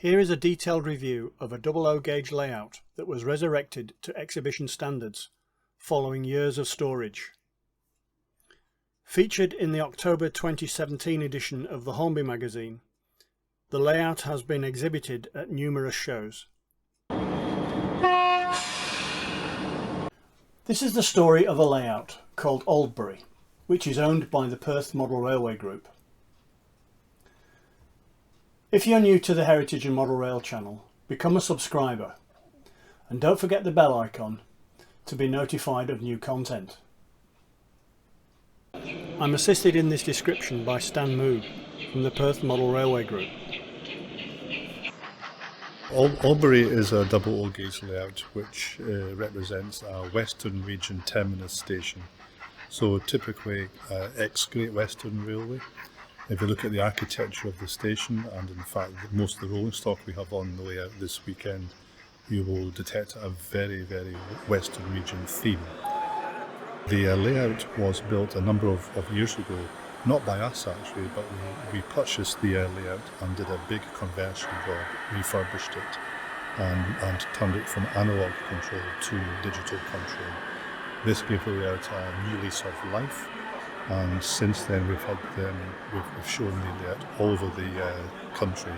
Here is a detailed review of a 00 gauge layout that was resurrected to exhibition standards following years of storage. Featured in the October 2017 edition of the Hornby magazine, the layout has been exhibited at numerous shows. This is the story of a layout called Oldbury, which is owned by the Perth Model Railway Group. If you're new to the Heritage and Model Rail channel, become a subscriber and don't forget the bell icon to be notified of new content. I'm assisted in this description by Stan Moog from the Perth Model Railway Group. Oldbury is a 00 gauge layout which represents a Western Region terminus station. So typically ex-Great Western Railway. If you look at the architecture of the station, and in fact most of the rolling stock we have on the layout this weekend, you will detect a very, very Western Region theme. The layout was built a number of years ago, not by us actually, but we purchased the layout and did a big conversion job, refurbished it and turned it from analogue control to digital control. This gave the layout a new lease of life. And since then we've shown the layout all over the country,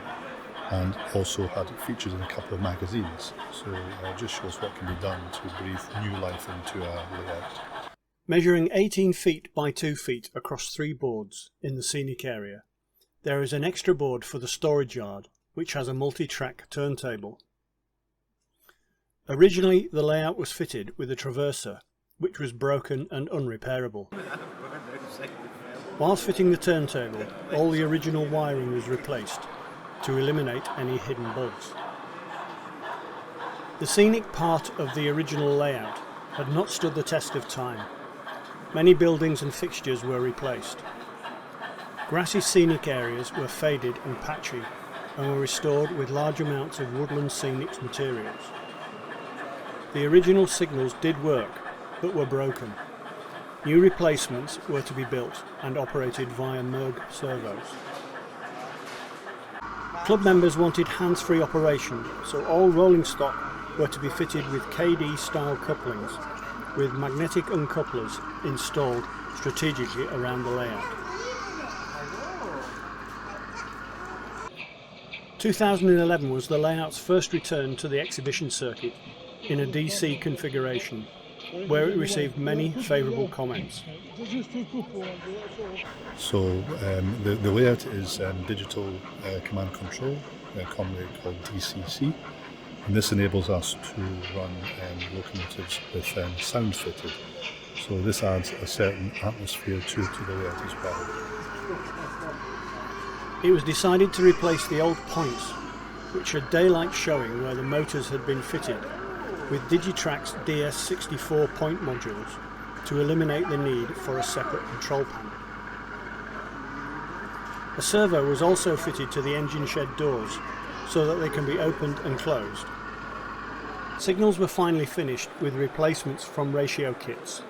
and also had it featured in a couple of magazines. So it just shows what can be done to breathe new life into a layout. Measuring 18 feet by 2 feet across 3 boards in the Scenic area, there is an extra board for the storage yard, which has a multi-track turntable. Originally the layout was fitted with a traverser, which was broken and unrepairable. Whilst fitting the turntable, all the original wiring was replaced to eliminate any hidden bugs. The scenic part of the original layout had not stood the test of time. Many buildings and fixtures were replaced. Grassy scenic areas were faded and patchy and were restored with large amounts of woodland scenic materials. The original signals did work, but were broken. New replacements were to be built and operated via Moog servos. Club members wanted hands-free operation, so all rolling stock were to be fitted with KD style couplings with magnetic uncouplers installed strategically around the layout. 2011 was the layout's first return to the exhibition circuit in a DC configuration, where it received many favourable comments. So the layout is digital command control, commonly called DCC, and this enables us to run locomotives with sound fitted. So this adds a certain atmosphere to the layout as well. It was decided to replace the old points, which had daylight showing where the motors had been fitted, with Digitrack's DS64 point modules to eliminate the need for a separate control panel. A servo was also fitted to the engine shed doors so that they can be opened and closed. Signals were finally finished with replacements from ratio kits.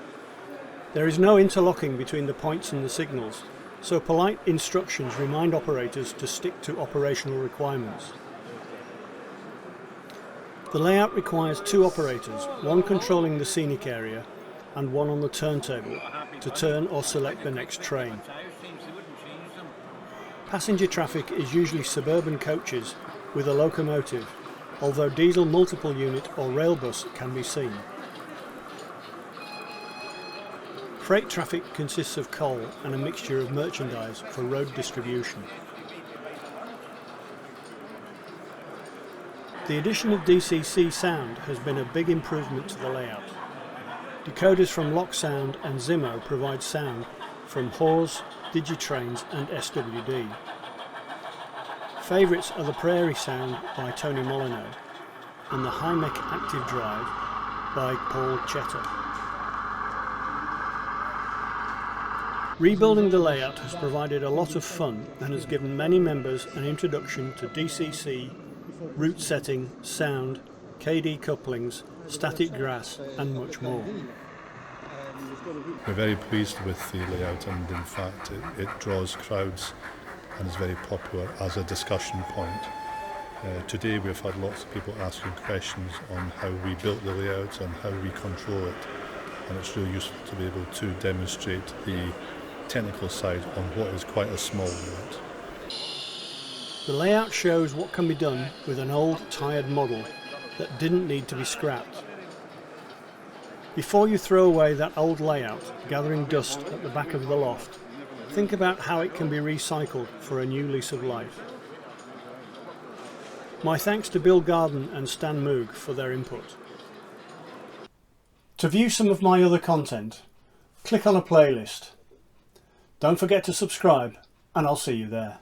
There is no interlocking between the points and the signals, so polite instructions remind operators to stick to operational requirements. The layout requires 2 operators, one controlling the scenic area and one on the turntable to turn or select the next train. Passenger traffic is usually suburban coaches with a locomotive, although diesel multiple unit or rail bus can be seen. Freight traffic consists of coal and a mixture of merchandise for road distribution. The addition of DCC sound has been a big improvement to the layout. Decoders from Lock Sound and Zimmo provide sound from Hawes, Digitrains and SWD. Favourites are the Prairie Sound by Tony Molyneux and the Hymec Active Drive by Paul Chetter. Rebuilding the layout has provided a lot of fun and has given many members an introduction to DCC, route setting, sound, KD couplings, static grass and much more. We're very pleased with the layout, and in fact it draws crowds and is very popular as a discussion point. Today we've had lots of people asking questions on how we built the layout and how we control it, and it's really useful to be able to demonstrate the technical side on what is quite a small layout. The layout shows what can be done with an old, tired model that didn't need to be scrapped. Before you throw away that old layout gathering dust at the back of the loft, think about how it can be recycled for a new lease of life. My thanks to Bill Garden and Stan Moog for their input. To view some of my other content, click on a playlist. Don't forget to subscribe, and I'll see you there.